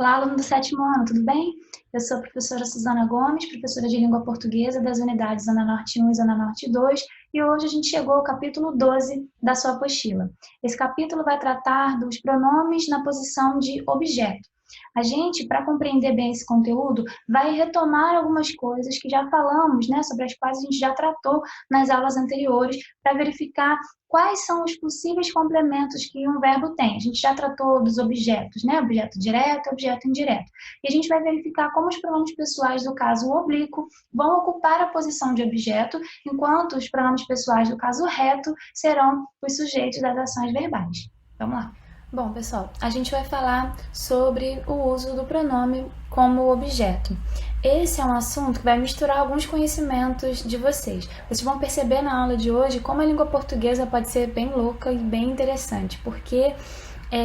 Olá, aluno do sétimo ano, tudo bem? Eu sou a professora Suzana Gomes, professora de língua portuguesa das unidades Zona Norte 1 e Zona Norte 2, e hoje a gente chegou ao capítulo 12 da sua apostila. Esse capítulo vai tratar dos pronomes na posição de objeto. A gente, para compreender bem esse conteúdo, vai retomar algumas coisas que já falamos, né, sobre as quais a gente já tratou nas aulas anteriores, para verificar quais são os possíveis complementos que um verbo tem. A gente já tratou dos objetos, né? Objeto direto e objeto indireto. E a gente vai verificar como os pronomes pessoais do caso oblíquo vão ocupar a posição de objeto, enquanto os pronomes pessoais do caso reto serão os sujeitos das ações verbais. Vamos lá. Bom, pessoal, a gente vai falar sobre o uso do pronome como objeto. Esse é um assunto que vai misturar alguns conhecimentos de vocês. Vocês vão perceber na aula de hoje como a língua portuguesa pode ser bem louca e bem interessante, porque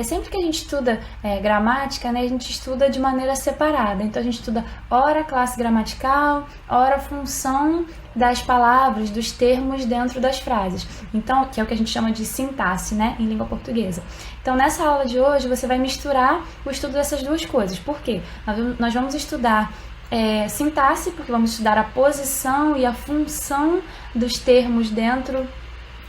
sempre que a gente estuda gramática, né, a gente estuda de maneira separada. Então, a gente estuda ora classe gramatical, ora função das palavras, dos termos dentro das frases. Então, que é o que a gente chama de sintaxe, né, em língua portuguesa. Então, nessa aula de hoje, você vai misturar o estudo dessas duas coisas. Por quê? Nós vamos estudar sintaxe, porque vamos estudar a posição e a função dos termos dentro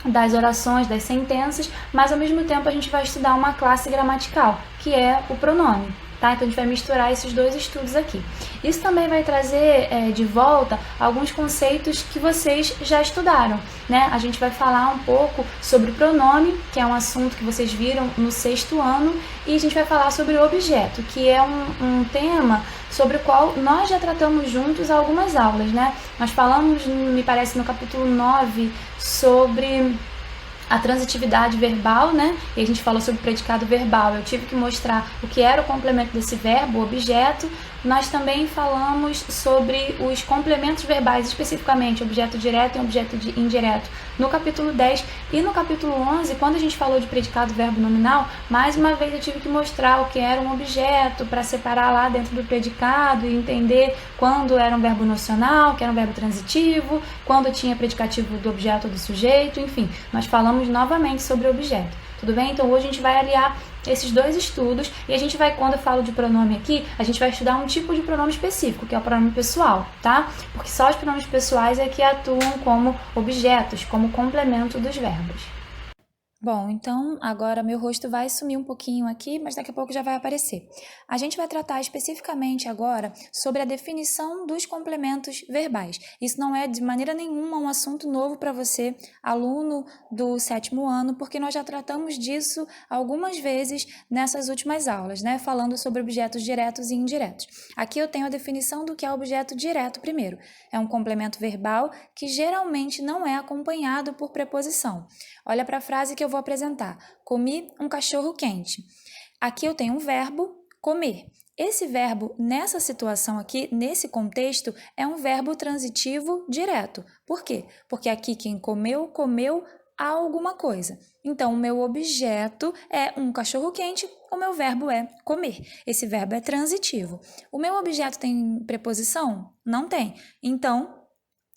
das orações, das sentenças, mas ao mesmo tempo a gente vai estudar uma classe gramatical, que é o pronome. Tá? Então a gente vai misturar esses dois estudos aqui. Isso também vai trazer de volta alguns conceitos que vocês já estudaram, né? A gente vai falar um pouco sobre pronome, que é um assunto que vocês viram no sexto ano, e a gente vai falar sobre objeto, que é um tema sobre o qual nós já tratamos juntos algumas aulas, né? Nós falamos, me parece, no capítulo 9 sobre a transitividade verbal, né? E a gente falou sobre predicado verbal. Eu tive que mostrar o que era o complemento desse verbo, o objeto. Nós também falamos sobre os complementos verbais, especificamente objeto direto e objeto indireto, no capítulo 10 e no capítulo 11, quando a gente falou de predicado verbo nominal, mais uma vez eu tive que mostrar o que era um objeto para separar lá dentro do predicado e entender quando era um verbo nocional, que era um verbo transitivo, quando tinha predicativo do objeto ou do sujeito, enfim, nós falamos novamente sobre o objeto. Tudo bem? Então hoje a gente vai aliar esses dois estudos e a gente vai, quando eu falo de pronome aqui, a gente vai estudar um tipo de pronome específico, que é o pronome pessoal, tá? Porque só os pronomes pessoais é que atuam como objetos, como complemento dos verbos. Bom, então agora meu rosto vai sumir um pouquinho aqui, mas daqui a pouco já vai aparecer. A gente vai tratar especificamente agora sobre a definição dos complementos verbais. Isso não é de maneira nenhuma um assunto novo para você, aluno do sétimo ano, porque nós já tratamos disso algumas vezes nessas últimas aulas, né? Falando sobre objetos diretos e indiretos. Aqui eu tenho a definição do que é objeto direto primeiro. É um complemento verbal que geralmente não é acompanhado por preposição. Olha para a frase que eu vou apresentar. Comi um cachorro quente. Aqui eu tenho um verbo, comer. Esse verbo, nessa situação aqui, nesse contexto, é um verbo transitivo direto. Por quê? Porque aqui quem comeu, comeu alguma coisa. Então, o meu objeto é um cachorro quente, o meu verbo é comer. Esse verbo é transitivo. O meu objeto tem preposição? Não tem. Então,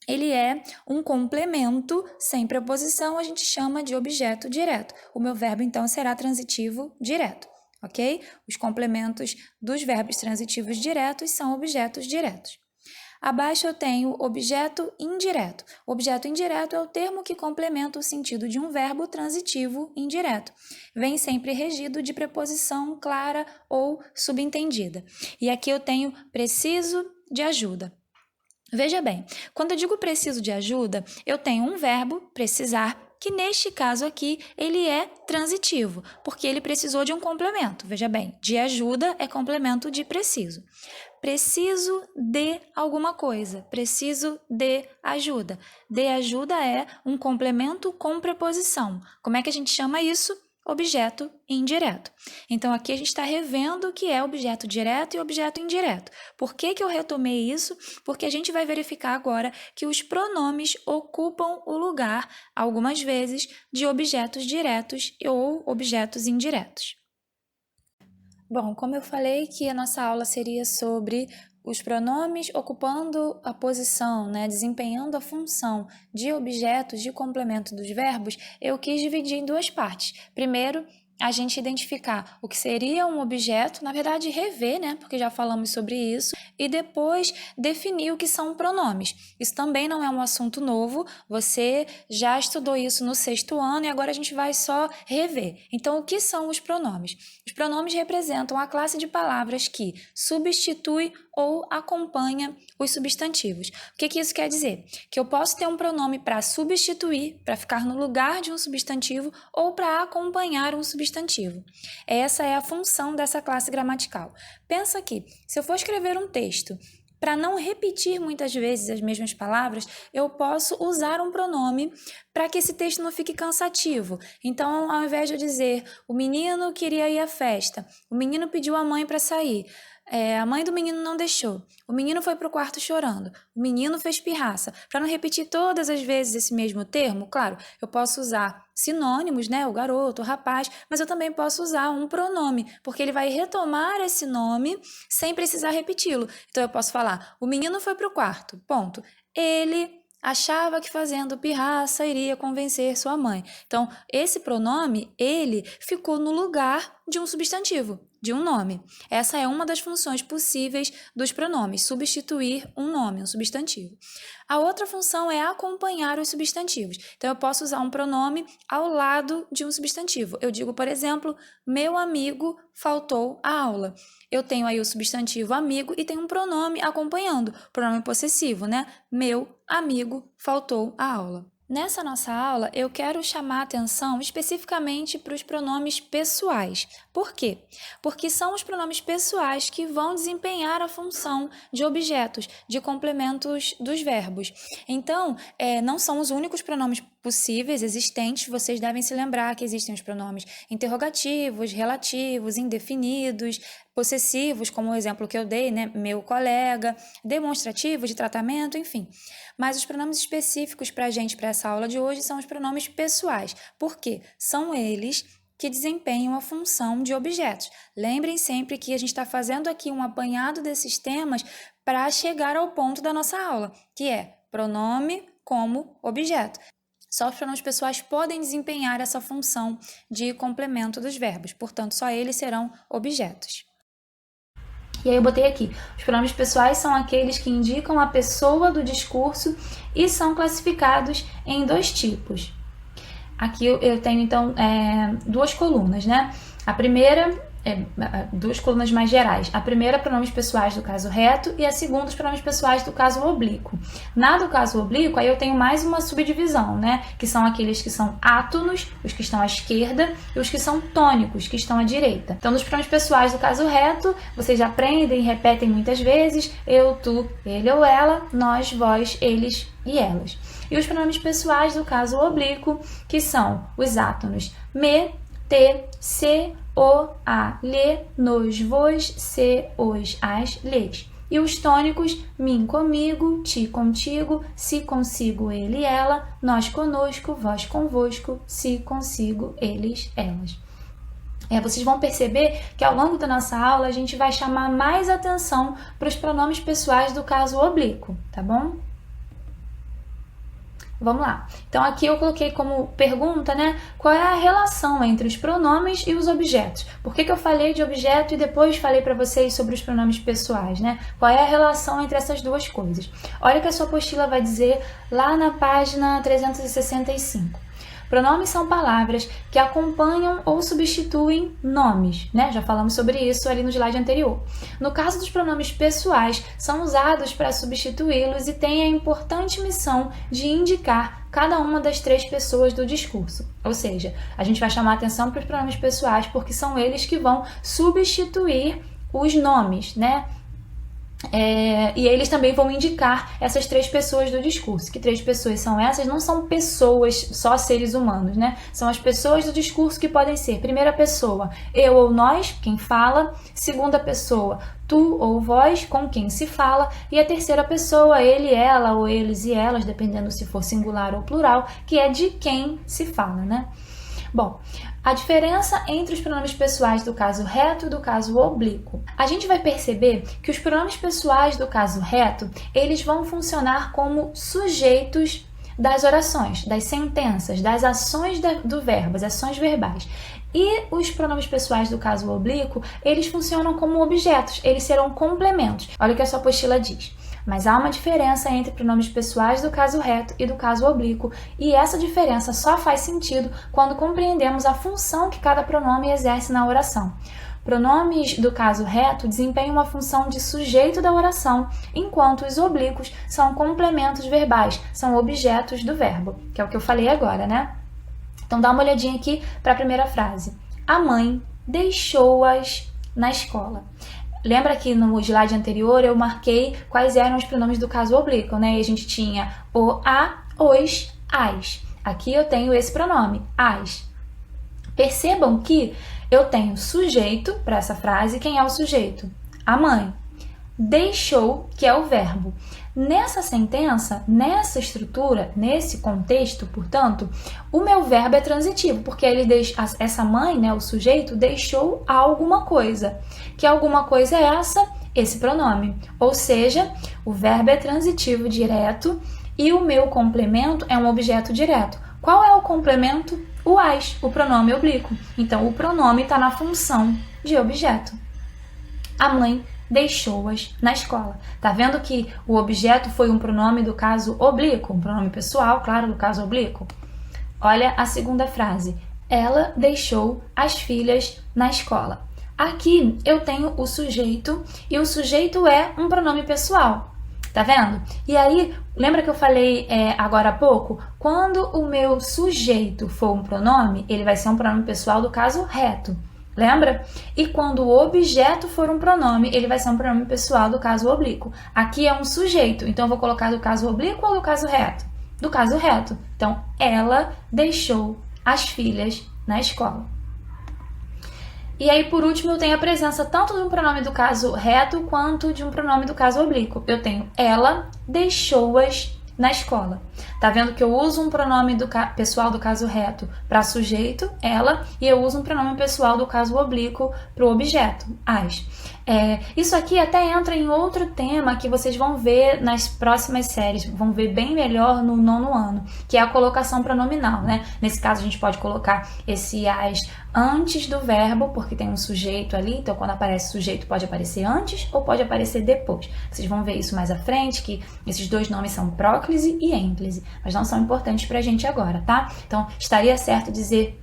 ele é um complemento sem preposição, a gente chama de objeto direto. O meu verbo, então, será transitivo direto, ok? Os complementos dos verbos transitivos diretos são objetos diretos. Abaixo eu tenho objeto indireto. Objeto indireto é o termo que complementa o sentido de um verbo transitivo indireto. Vem sempre regido de preposição clara ou subentendida. E aqui eu tenho preciso de ajuda. Veja bem, quando eu digo preciso de ajuda, eu tenho um verbo, precisar, que neste caso aqui ele é transitivo, porque ele precisou de um complemento. Veja bem, de ajuda é complemento de preciso. Preciso de alguma coisa, preciso de ajuda. De ajuda é um complemento com preposição. Como é que a gente chama isso? Objeto indireto. Então, aqui a gente está revendo o que é objeto direto e objeto indireto. Por que eu retomei isso? Porque a gente vai verificar agora que os pronomes ocupam o lugar, algumas vezes, de objetos diretos ou objetos indiretos. Bom, como eu falei que a nossa aula seria sobre os pronomes ocupando a posição, né, desempenhando a função de objetos de complemento dos verbos, eu quis dividir em duas partes. Primeiro, a gente identificar o que seria um objeto, na verdade rever, né, porque já falamos sobre isso, e depois definir o que são pronomes. Isso também não é um assunto novo, você já estudou isso no 6º ano e agora a gente vai só rever. Então, o que são os pronomes? Os pronomes representam a classe de palavras que substitui ou acompanha os substantivos. O que isso quer dizer? Que eu posso ter um pronome para substituir, para ficar no lugar de um substantivo, ou para acompanhar um substantivo. Essa é a função dessa classe gramatical. Pensa aqui, se eu for escrever um texto, para não repetir muitas vezes as mesmas palavras, eu posso usar um pronome para que esse texto não fique cansativo. Então, ao invés de eu dizer, o menino queria ir à festa, o menino pediu a mãe para sair, a mãe do menino não deixou, o menino foi para o quarto chorando, o menino fez pirraça. Para não repetir todas as vezes esse mesmo termo, claro, eu posso usar sinônimos, né? O garoto, o rapaz, mas eu também posso usar um pronome, porque ele vai retomar esse nome sem precisar repeti-lo. Então eu posso falar, o menino foi para o quarto, ponto. Ele achava que fazendo pirraça iria convencer sua mãe. Então, esse pronome, ele, ficou no lugar de um substantivo, de um nome. Essa é uma das funções possíveis dos pronomes, substituir um nome, um substantivo. A outra função é acompanhar os substantivos. Então, eu posso usar um pronome ao lado de um substantivo. Eu digo, por exemplo, meu amigo faltou à aula. Eu tenho aí o substantivo amigo e tenho um pronome acompanhando, pronome possessivo, né? Meu amigo faltou à aula. Nessa nossa aula, eu quero chamar a atenção especificamente para os pronomes pessoais. Por quê? Porque são os pronomes pessoais que vão desempenhar a função de objetos, de complementos dos verbos. Então, não são os únicos pronomes possíveis, existentes. Vocês devem se lembrar que existem os pronomes interrogativos, relativos, indefinidos, possessivos, como o exemplo que eu dei, né? Meu colega, demonstrativos de tratamento, enfim. Mas os pronomes específicos para a gente, para essa aula de hoje, são os pronomes pessoais. Por quê? São eles que desempenham a função de objetos. Lembrem sempre que a gente está fazendo aqui um apanhado desses temas para chegar ao ponto da nossa aula, que é pronome como objeto. Só os pronomes pessoais podem desempenhar essa função de complemento dos verbos, portanto, só eles serão objetos. E aí eu botei aqui, os pronomes pessoais são aqueles que indicam a pessoa do discurso e são classificados em 2 tipos. Aqui eu tenho, então, 2 colunas, né? A primeira, 2 colunas mais gerais. A primeira, pronomes pessoais do caso reto, e a segunda, os pronomes pessoais do caso oblíquo. Na do caso oblíquo, aí eu tenho mais uma subdivisão, né? Que são aqueles que são átonos, os que estão à esquerda, e os que são tônicos, que estão à direita. Então, nos pronomes pessoais do caso reto, vocês já aprendem e repetem muitas vezes: eu, tu, ele ou ela, nós, vós, eles e elas. E os pronomes pessoais do caso oblíquo, que são os átonos me, te, se, o, a, lhe, nos, vos, se, os, as, lhes. E os tônicos, mim comigo, ti contigo, se consigo, ele, ela, nós conosco, vós convosco, se consigo, eles, elas. Vocês vão perceber que ao longo da nossa aula a gente vai chamar mais atenção para os pronomes pessoais do caso oblíquo, tá bom? Vamos lá. Então, aqui eu coloquei como pergunta, né? Qual é a relação entre os pronomes e os objetos? Por que eu falei de objeto e depois falei para vocês sobre os pronomes pessoais, né? Qual é a relação entre essas duas coisas? Olha o que a sua apostila vai dizer lá na página 365. Pronomes são palavras que acompanham ou substituem nomes, né? Já falamos sobre isso ali no slide anterior. No caso dos pronomes pessoais, são usados para substituí-los e têm a importante missão de indicar cada uma das 3 pessoas do discurso. Ou seja, a gente vai chamar atenção para os pronomes pessoais porque são eles que vão substituir os nomes, né? E eles também vão indicar essas 3 pessoas do discurso. Que 3 pessoas são essas? Não são pessoas, só seres humanos, né? São as pessoas do discurso que podem ser: primeira pessoa, eu ou nós, quem fala; segunda pessoa, tu ou vós, com quem se fala; e a terceira pessoa, ele, ela ou eles e elas, dependendo se for singular ou plural, que é de quem se fala, né? Bom, a diferença entre os pronomes pessoais do caso reto e do caso oblíquo. A gente vai perceber que os pronomes pessoais do caso reto, eles vão funcionar como sujeitos das orações, das sentenças, das ações do verbo, as ações verbais. E os pronomes pessoais do caso oblíquo, eles funcionam como objetos, eles serão complementos. Olha o que a sua apostila diz. Mas há uma diferença entre pronomes pessoais do caso reto e do caso oblíquo, e essa diferença só faz sentido quando compreendemos a função que cada pronome exerce na oração. Pronomes do caso reto desempenham uma função de sujeito da oração, enquanto os oblíquos são complementos verbais, são objetos do verbo, que é o que eu falei agora, né? Então dá uma olhadinha aqui para a primeira frase. A mãe deixou-as na escola. Lembra que no slide anterior eu marquei quais eram os pronomes do caso oblíquo, né? E a gente tinha o a, os, as. Aqui eu tenho esse pronome, as. Percebam que eu tenho sujeito para essa frase. Quem é o sujeito? A mãe. Deixou, que é o verbo. Nessa sentença, nessa estrutura, nesse contexto, portanto, o meu verbo é transitivo, porque essa mãe, né, o sujeito, deixou alguma coisa. Que alguma coisa é essa? Esse pronome. Ou seja, o verbo é transitivo direto e o meu complemento é um objeto direto. Qual é o complemento? O as, o pronome oblíquo. Então, o pronome está na função de objeto. A mãe deixou-as na escola. Tá vendo que o objeto foi um pronome do caso oblíquo, um pronome pessoal, claro, do caso oblíquo? Olha a segunda frase. Ela deixou as filhas na escola. Aqui eu tenho o sujeito e o sujeito é um pronome pessoal. Tá vendo? E aí, lembra que eu falei agora há pouco? Quando o meu sujeito for um pronome, ele vai ser um pronome pessoal do caso reto. Lembra? E quando o objeto for um pronome, ele vai ser um pronome pessoal do caso oblíquo. Aqui é um sujeito, então eu vou colocar do caso oblíquo ou do caso reto? Do caso reto. Então, ela deixou as filhas na escola. E aí, por último, eu tenho a presença tanto de um pronome do caso reto quanto de um pronome do caso oblíquo. Eu tenho ela deixou-as na escola. Tá vendo que eu uso um pronome pessoal do caso reto para sujeito, ela, e eu uso um pronome pessoal do caso oblíquo para o objeto, as. Isso aqui até entra em outro tema que vocês vão ver nas próximas séries, vão ver bem melhor no 9º ano, que é a colocação pronominal, né? Nesse caso, a gente pode colocar esse as antes do verbo, porque tem um sujeito ali, então quando aparece sujeito pode aparecer antes ou pode aparecer depois. Vocês vão ver isso mais à frente, que esses dois nomes são próclise e ênclise, mas não são importantes pra gente agora, tá? Então, estaria certo dizer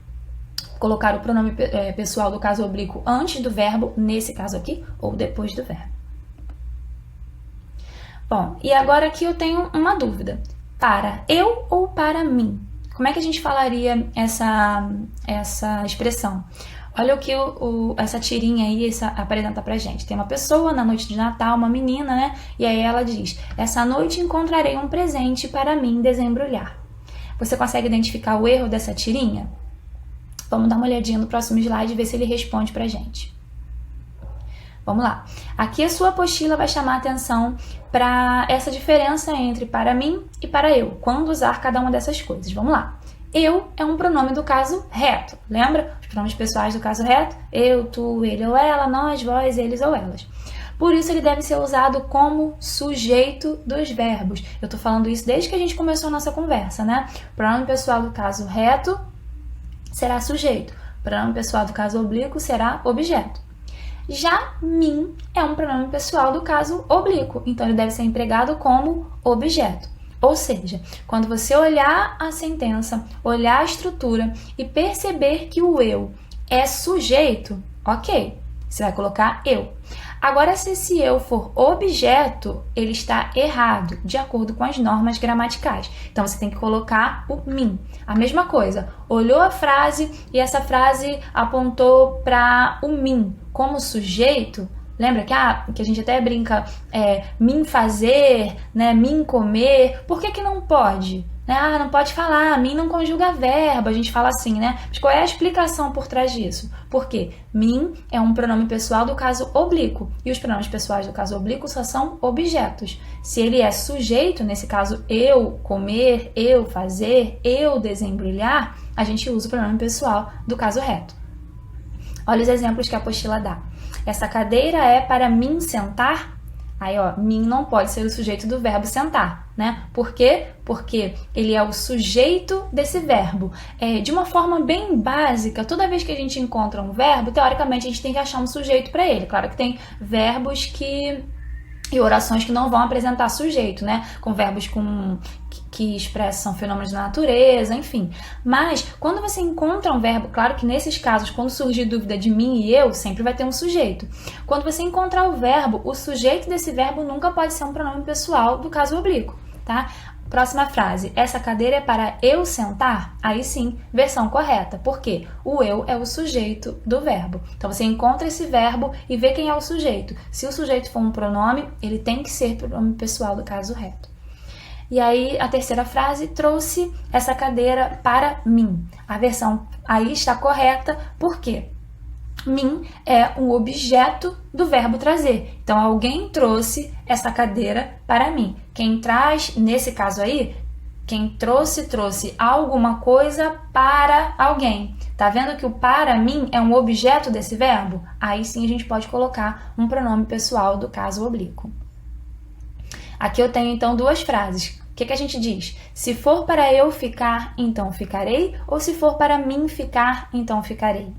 colocar o pronome pessoal do caso oblíquo antes do verbo, nesse caso aqui, ou depois do verbo. Bom, e agora aqui eu tenho uma dúvida. Para eu ou para mim? Como é que a gente falaria essa expressão? Olha o que essa tirinha aí apresenta pra gente. Tem uma pessoa na noite de Natal, uma menina, né? E aí ela diz, essa noite encontrarei um presente para mim desembrulhar. Você consegue identificar o erro dessa tirinha? Vamos dar uma olhadinha no próximo slide e ver se ele responde pra gente. Vamos lá. Aqui a sua apostila vai chamar a atenção para essa diferença entre para mim e para eu, quando usar cada uma dessas coisas. Vamos lá. Eu é um pronome do caso reto. Lembra? Os pronomes pessoais do caso reto? Eu, tu, ele ou ela, nós, vós, eles ou elas. Por isso, ele deve ser usado como sujeito dos verbos. Eu tô falando isso desde que a gente começou a nossa conversa, né? O pronome pessoal do caso reto será sujeito. O pronome pessoal do caso oblíquo será objeto. Já mim é um pronome pessoal do caso oblíquo, então ele deve ser empregado como objeto. Ou seja, quando você olhar a sentença, olhar a estrutura e perceber que o eu é sujeito, ok, você vai colocar eu. Agora, se esse eu for objeto, ele está errado, de acordo com as normas gramaticais. Então, você tem que colocar o mim. A mesma coisa, olhou a frase e essa frase apontou para o mim como sujeito. Lembra que a gente até brinca, mim fazer, né, mim comer. Por que não pode? Não pode falar, mim não conjuga verbo, a gente fala assim, né? Mas qual é a explicação por trás disso? Porque mim é um pronome pessoal do caso oblíquo, e os pronomes pessoais do caso oblíquo só são objetos. Se ele é sujeito, nesse caso eu comer, eu fazer, eu desembrulhar, a gente usa o pronome pessoal do caso reto. Olha os exemplos que a apostila dá. Essa cadeira é para mim sentar? Aí, ó, mim não pode ser o sujeito do verbo sentar, né? Por quê? Porque ele é o sujeito desse verbo. De uma forma bem básica, toda vez que a gente encontra um verbo, teoricamente a gente tem que achar um sujeito para ele. Claro que tem verbos e orações que não vão apresentar sujeito, né? Com verbos que expressam fenômenos da natureza, enfim. Mas, quando você encontra um verbo, claro que nesses casos, quando surgir dúvida de mim e eu, sempre vai ter um sujeito. Quando você encontrar o verbo, o sujeito desse verbo nunca pode ser um pronome pessoal do caso oblíquo, tá? Próxima frase. Essa cadeira é para eu sentar? Aí sim, versão correta. Por quê? O eu é o sujeito do verbo. Então, você encontra esse verbo e vê quem é o sujeito. Se o sujeito for um pronome, ele tem que ser pronome pessoal do caso reto. E aí, a terceira frase, trouxe essa cadeira para mim. A versão aí está correta. Por quê? Mim é um objeto do verbo trazer. Então, alguém trouxe essa cadeira para mim. Quem traz, nesse caso aí, quem trouxe alguma coisa para alguém. Tá vendo que o para mim é um objeto desse verbo? Aí sim a gente pode colocar um pronome pessoal do caso oblíquo. Aqui eu tenho então duas frases. O que a gente diz? Se for para eu ficar, então ficarei. Ou se for para mim ficar, então ficarei.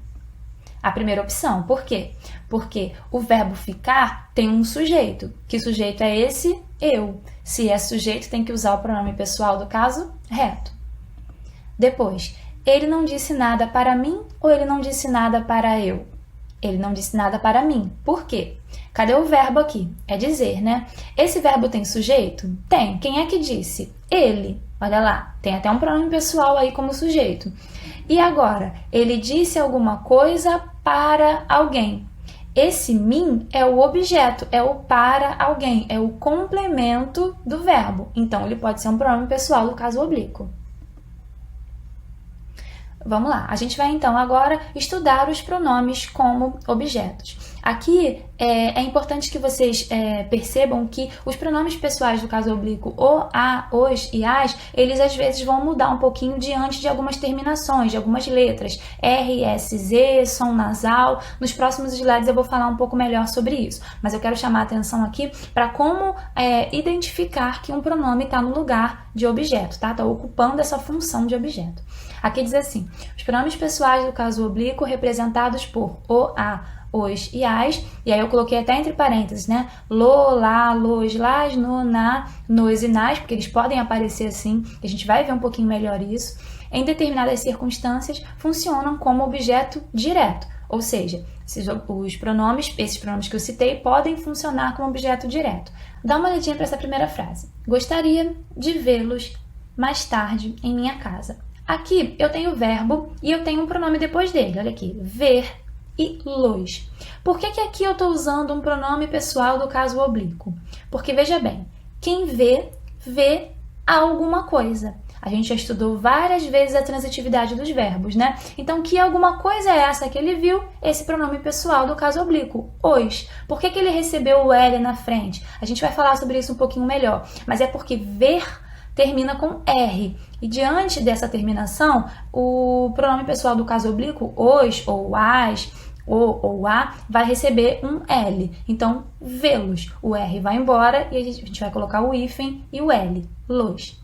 A primeira opção. Por quê? Porque o verbo ficar tem um sujeito. Que sujeito é esse? Eu. Se é sujeito, tem que usar o pronome pessoal do caso reto. Depois, ele não disse nada para mim ou ele não disse nada para eu? Ele não disse nada para mim. Por quê? Cadê o verbo aqui? É dizer, né? Esse verbo tem sujeito? Tem. Quem é que disse? Ele. Olha lá, tem até um pronome pessoal aí como sujeito. E agora, ele disse alguma coisa para alguém. Esse mim é o objeto, é o para alguém, é o complemento do verbo. Então, ele pode ser um pronome pessoal do caso oblíquo. Vamos lá, a gente vai então agora estudar os pronomes como objetos. Aqui é importante que vocês percebam que os pronomes pessoais do caso oblíquo, o, a, os e as, eles às vezes vão mudar um pouquinho diante de algumas terminações, de algumas letras, R, S, Z, som nasal. Nos próximos slides eu vou falar um pouco melhor sobre isso, mas eu quero chamar a atenção aqui para como identificar que um pronome está no lugar de objeto, tá? Está ocupando essa função de objeto. Aqui diz assim, os pronomes pessoais do caso oblíquo representados por o, a, os e as, e aí eu coloquei até entre parênteses, né? Lo, lá, los, las, no, na, nos e nas, porque eles podem aparecer assim, a gente vai ver um pouquinho melhor isso. Em determinadas circunstâncias, funcionam como objeto direto, ou seja, esses pronomes que eu citei podem funcionar como objeto direto. Dá uma olhadinha para essa primeira frase. Gostaria de vê-los mais tarde em minha casa. Aqui eu tenho o verbo e eu tenho um pronome depois dele. Olha aqui, ver e los. Por que aqui eu estou usando um pronome pessoal do caso oblíquo? Porque, veja bem, quem vê, vê alguma coisa. A gente já estudou várias vezes a transitividade dos verbos, né? Então, que alguma coisa é essa que ele viu? Esse pronome pessoal do caso oblíquo, os. Por que ele recebeu o L na frente? A gente vai falar sobre isso um pouquinho melhor. Mas é porque ver termina com R. E diante dessa terminação, o pronome pessoal do caso oblíquo, os ou as, ou a, vai receber um L. Então, vê-los. O R vai embora e a gente vai colocar o hífen e o L. Los.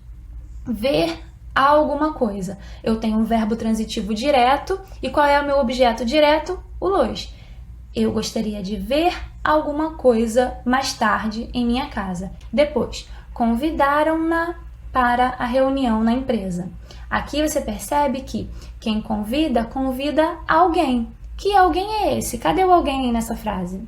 Ver alguma coisa. Eu tenho um verbo transitivo direto. E qual é o meu objeto direto? O los. Eu gostaria de ver alguma coisa mais tarde em minha casa. Depois, convidaram-na para a reunião na empresa. Aqui você percebe que quem convida, convida alguém. Que alguém é esse? Cadê o alguém aí nessa frase?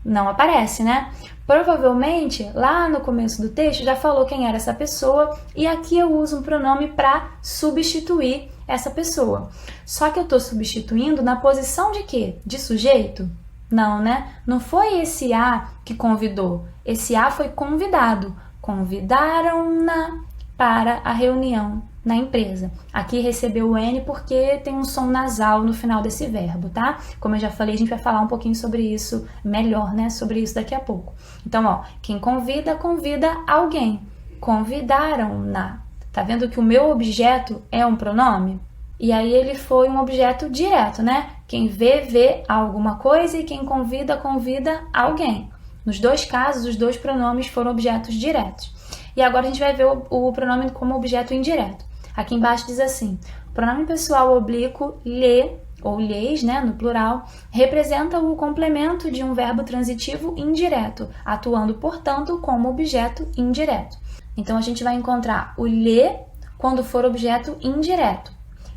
Não aparece, né? Provavelmente, lá no começo do texto, já falou quem era essa pessoa e aqui eu uso um pronome para substituir essa pessoa. Só que eu estou substituindo na posição de quê? De sujeito? Não, né? Não foi esse a que convidou. Esse a foi convidado. Convidaram-na para a reunião na empresa. Aqui recebeu o N porque tem um som nasal no final desse verbo, tá? Como eu já falei, a gente vai falar um pouquinho sobre isso melhor, né? Sobre isso daqui a pouco. Então, ó, quem convida, convida alguém. Convidaram-na. Tá vendo que o meu objeto é um pronome? E aí ele foi um objeto direto, né? Quem vê, vê alguma coisa e quem convida, convida alguém. Nos dois casos, os dois pronomes foram objetos diretos. E agora a gente vai ver o pronome como objeto indireto. Aqui embaixo diz assim: o pronome pessoal oblíquo lhe, ou lhes, né, no plural, representa o complemento de um verbo transitivo indireto, atuando, portanto, como objeto indireto. Então, a gente vai encontrar o lhe quando for objeto indireto.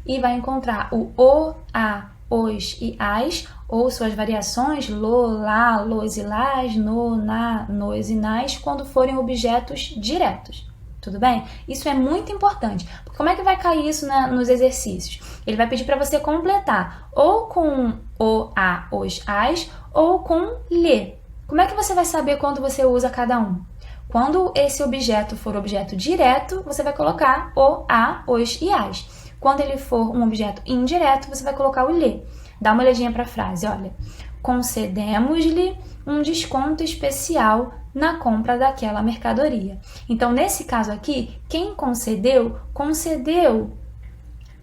E vai encontrar o, a, os e as, ou suas variações, lo, lá, los e las, no, na, nos e nas, quando forem objetos diretos. Tudo bem? Isso é muito importante. Porque como é que vai cair isso nos exercícios? Ele vai pedir para você completar ou com o, a, os, as, ou com lhe. Como é que você vai saber quando você usa cada um? Quando esse objeto for objeto direto, você vai colocar o, a, os e as. Quando ele for um objeto indireto, você vai colocar o lhe. Dá uma olhadinha para a frase, olha. Concedemos-lhe um desconto especial na compra daquela mercadoria. Então, nesse caso aqui, quem concedeu, concedeu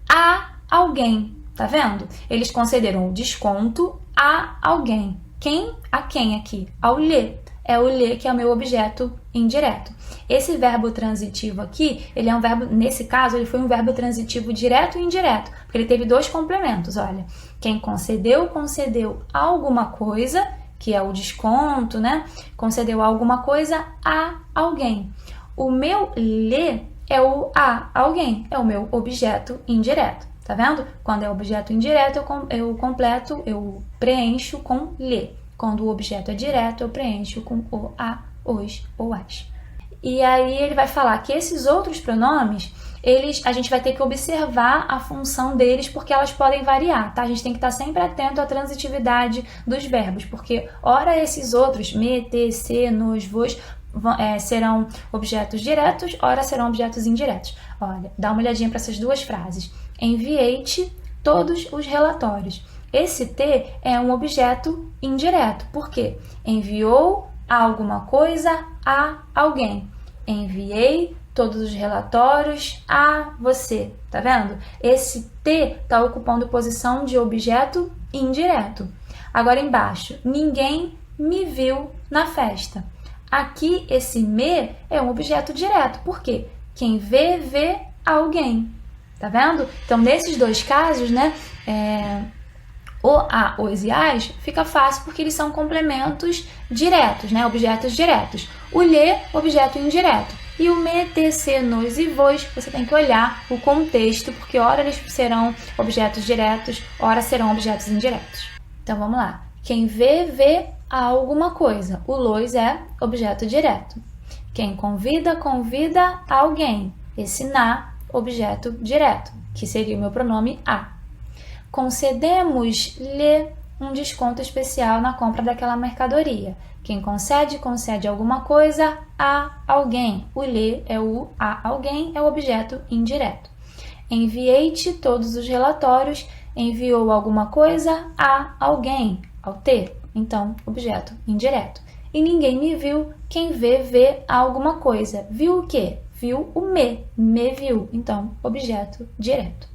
a alguém. Tá vendo? Eles concederam o desconto a alguém. Quem? A quem aqui? Ao lhe. É o lhe que é o meu objeto indireto. Esse verbo transitivo aqui, ele é um verbo, nesse caso, ele foi um verbo transitivo direto e indireto, porque ele teve dois complementos, olha. Quem concedeu, concedeu alguma coisa, que é o desconto, né? Concedeu alguma coisa a alguém. O meu lhe é o a alguém, é o meu objeto indireto, tá vendo? Quando é objeto indireto, eu completo, eu preencho com lhe. Quando o objeto é direto, eu preencho com o, a, os ou as. E aí ele vai falar que esses outros pronomes, a gente vai ter que observar a função deles, porque elas podem variar, tá? A gente tem que estar sempre atento à transitividade dos verbos, porque ora esses outros, me, te, se, nos, vos, serão objetos diretos, ora serão objetos indiretos. Olha, dá uma olhadinha para essas duas frases. Enviei-te todos os relatórios. Esse T é um objeto indireto. Por quê? Enviou alguma coisa a alguém. Enviei todos os relatórios a você. Tá vendo? Esse T está ocupando posição de objeto indireto. Agora embaixo, ninguém me viu na festa. Aqui, esse me é um objeto direto. Por quê? Quem vê, vê alguém. Tá vendo? Então, nesses dois casos, né? O, a, os e as fica fácil porque eles são complementos diretos, né? Objetos diretos. O lhe, objeto indireto. E o me, te, se, nos e vos, você tem que olhar o contexto, porque ora eles serão objetos diretos, ora serão objetos indiretos. Então, vamos lá. Quem vê, vê alguma coisa. O los é objeto direto. Quem convida, convida alguém. Esse na, objeto direto, que seria o meu pronome a. Concedemos-lhe um desconto especial na compra daquela mercadoria. Quem concede, concede alguma coisa a alguém. O lhe é o a alguém, é o objeto indireto. Enviei-te todos os relatórios, enviou alguma coisa a alguém, ao ter. Então, objeto indireto. E ninguém me viu, quem vê, vê alguma coisa. Viu o quê? Viu o me viu. Então, objeto direto.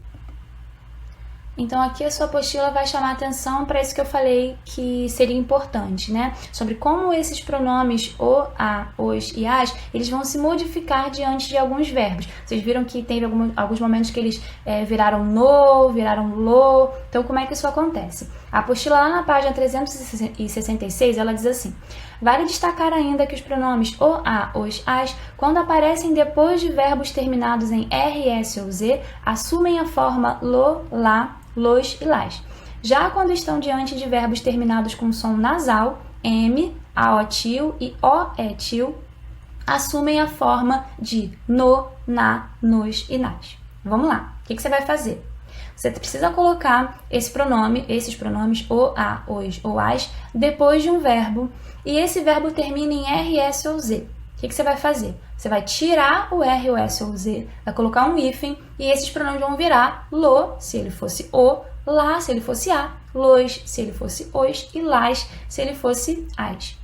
Então, aqui a sua apostila vai chamar atenção para isso que eu falei que seria importante, né? Sobre como esses pronomes o, a, os e as, eles vão se modificar diante de alguns verbos. Vocês viram que teve alguns momentos que eles viraram no, viraram lo. Então, como é que isso acontece? A apostila lá na página 366, ela diz assim: vale destacar ainda que os pronomes o, a, os, as, quando aparecem depois de verbos terminados em r, s ou z, assumem a forma lo, lá, los e las. Já quando estão diante de verbos terminados com som nasal, m, aotil e oetil, assumem a forma de no, na, nos e nas. Vamos lá. O que você vai fazer? Você precisa colocar esses pronomes o, a, os ou as depois de um verbo e esse verbo termina em r, s ou z. O que você vai fazer? Você vai tirar o R, o S ou o Z, vai colocar um hífen e esses pronomes vão virar lo, se ele fosse o, lá, se ele fosse a, los, se ele fosse os e las, se ele fosse as.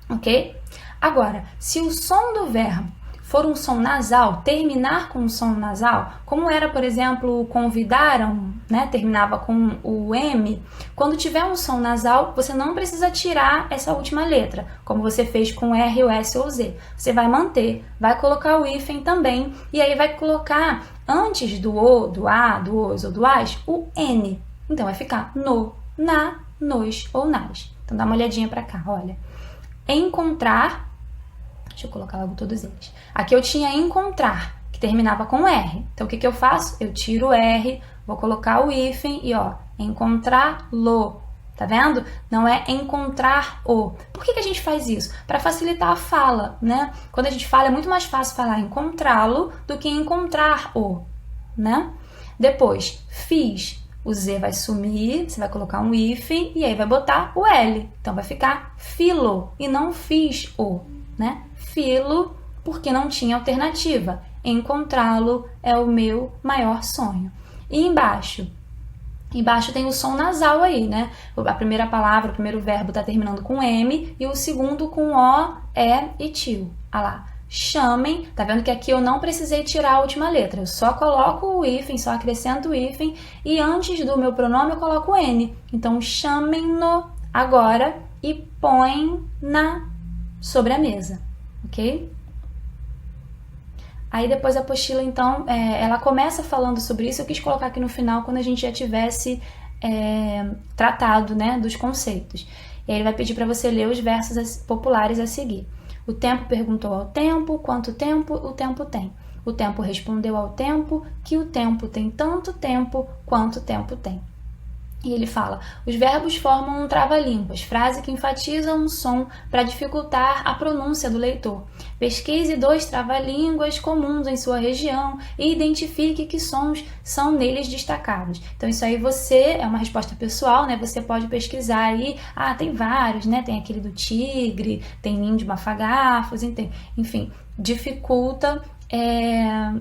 Ok? Agora, se o som do verbo for um som nasal, terminar com um som nasal, como era, por exemplo, convidaram, né, terminava com o M, quando tiver um som nasal, você não precisa tirar essa última letra, como você fez com R, o S ou Z. Você vai manter, vai colocar o hífen também, e aí vai colocar antes do O, do A, do OS ou do AS, o N. Então vai ficar no, na, nos ou nas. Então dá uma olhadinha para cá, olha. Encontrar, deixa eu colocar logo todos eles. Aqui eu tinha encontrar, que terminava com R. Então o que eu faço? Eu tiro o R, vou colocar o hífen e ó, encontrá-lo. Tá vendo? Não é encontrar-o. Por que a gente faz isso? Para facilitar a fala, né? Quando a gente fala, é muito mais fácil falar encontrá-lo do que encontrar-o, né? Depois, fiz. O Z vai sumir, você vai colocar um hífen e aí vai botar o L. Então vai ficar filo e não fiz-o, né? Filo, porque não tinha alternativa. Encontrá-lo é o meu maior sonho. E embaixo? Embaixo tem o som nasal aí, né? A primeira palavra, o primeiro verbo está terminando com M e o segundo com O, E e tio. Olha lá. Chamem, tá vendo que aqui eu não precisei tirar a última letra, eu só coloco o hífen, só acrescento o hífen e antes do meu pronome eu coloco o N. Então, chamem-no agora e põe-na sobre a mesa, ok? Aí depois a apostila, então, ela começa falando sobre isso, eu quis colocar aqui no final quando a gente já tivesse tratado, né, dos conceitos. E aí ele vai pedir para você ler os versos populares a seguir. O tempo perguntou ao tempo, quanto tempo o tempo tem. O tempo respondeu ao tempo, que o tempo tem tanto tempo quanto tempo tem. E ele fala, os verbos formam um trava-línguas, frase que enfatiza um som para dificultar a pronúncia do leitor. Pesquise 2 trava-línguas comuns em sua região e identifique que sons são neles destacados. Então isso aí é uma resposta pessoal, né? Você pode pesquisar aí, tem vários, né? Tem aquele do tigre, tem ninho de mafagafos, enfim, dificulta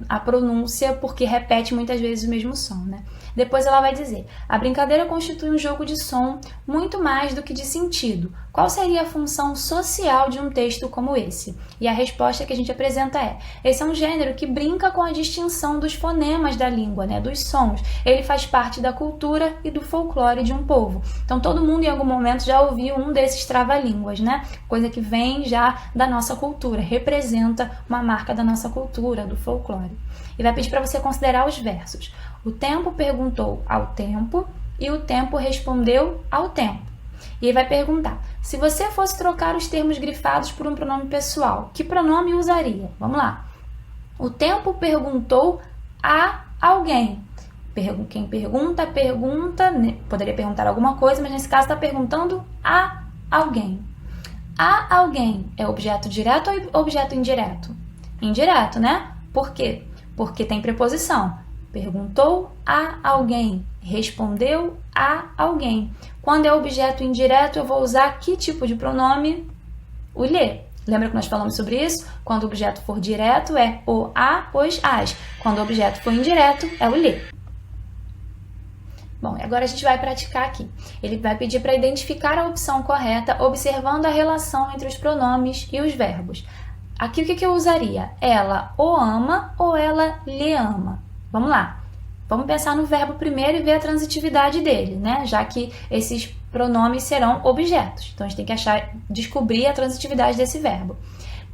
a pronúncia porque repete muitas vezes o mesmo som, né? Depois ela vai dizer, a brincadeira constitui um jogo de som muito mais do que de sentido. Qual seria a função social de um texto como esse? E a resposta que a gente apresenta esse é um gênero que brinca com a distinção dos fonemas da língua, né? Dos sons. Ele faz parte da cultura e do folclore de um povo. Então todo mundo em algum momento já ouviu um desses trava-línguas, né? Coisa que vem já da nossa cultura, representa uma marca da nossa cultura, do folclore. E vai pedir para você considerar os versos. O tempo perguntou ao tempo e o tempo respondeu ao tempo. E ele vai perguntar, se você fosse trocar os termos grifados por um pronome pessoal, que pronome usaria? Vamos lá. O tempo perguntou a alguém. Quem pergunta, poderia perguntar alguma coisa, mas nesse caso está perguntando a alguém. A alguém é objeto direto ou objeto indireto? Indireto, né? Por quê? Porque tem preposição. Perguntou a alguém, respondeu a alguém. Quando é objeto indireto, eu vou usar que tipo de pronome? O lhe. Lembra que nós falamos sobre isso? Quando o objeto for direto, é o a, os, as. Quando o objeto for indireto, é o lhe. Bom, agora a gente vai praticar aqui. Ele vai pedir para identificar a opção correta, observando a relação entre os pronomes e os verbos. Aqui o que eu usaria? Ela o ama ou ela lhe ama? Vamos lá. Vamos pensar no verbo primeiro e ver a transitividade dele, né? Já que esses pronomes serão objetos. Então a gente tem que descobrir a transitividade desse verbo.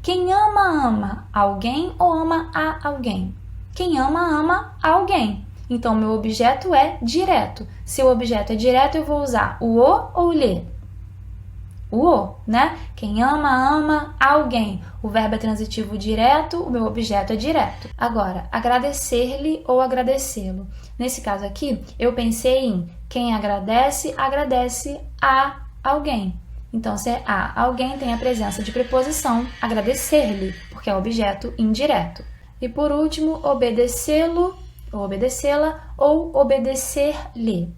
Quem ama alguém ou ama a alguém? Quem ama alguém. Então, meu objeto é direto. Se o objeto é direto, eu vou usar o ou o lhe? O, né? Quem ama alguém. O verbo é transitivo direto, o meu objeto é direto. Agora, agradecer-lhe ou agradecê-lo. Nesse caso aqui, eu pensei em quem agradece, agradece a alguém. Então, se é a alguém, tem a presença de preposição agradecer-lhe, porque é objeto indireto. E por último, obedecê-lo ou obedecê-la ou obedecer-lhe.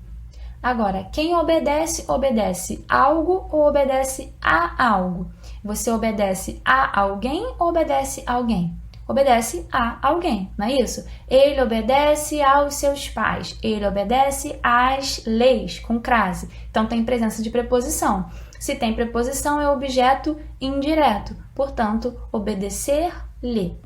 Agora, quem obedece, obedece algo ou obedece a algo? Você obedece a alguém ou obedece a alguém? Obedece a alguém, não é isso? Ele obedece aos seus pais. Ele obedece às leis, com crase. Então, tem presença de preposição. Se tem preposição, é objeto indireto. Portanto, obedecer-lhe.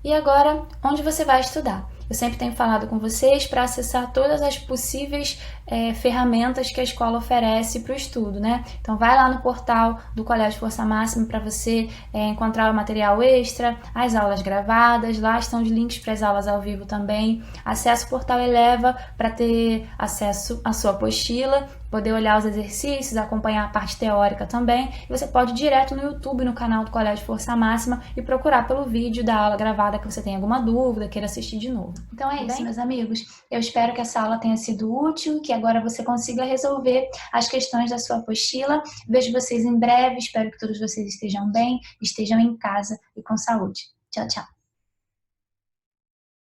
E agora, onde você vai estudar? Eu sempre tenho falado com vocês para acessar todas as possíveis ferramentas que a escola oferece para o estudo, né? Então vai lá no portal do Colégio Força Máxima para você encontrar o material extra, as aulas gravadas, lá estão os links para as aulas ao vivo também. Acesse o portal Eleva para ter acesso à sua apostila, poder olhar os exercícios, acompanhar a parte teórica também. E você pode ir direto no YouTube, no canal do Colégio Força Máxima e procurar pelo vídeo da aula gravada que você tem alguma dúvida, queira assistir de novo. Então é isso, meus amigos. Eu espero que essa aula tenha sido útil, que agora você consiga resolver as questões da sua apostila. Vejo vocês em breve, espero que todos vocês estejam bem, estejam em casa e com saúde. Tchau, tchau.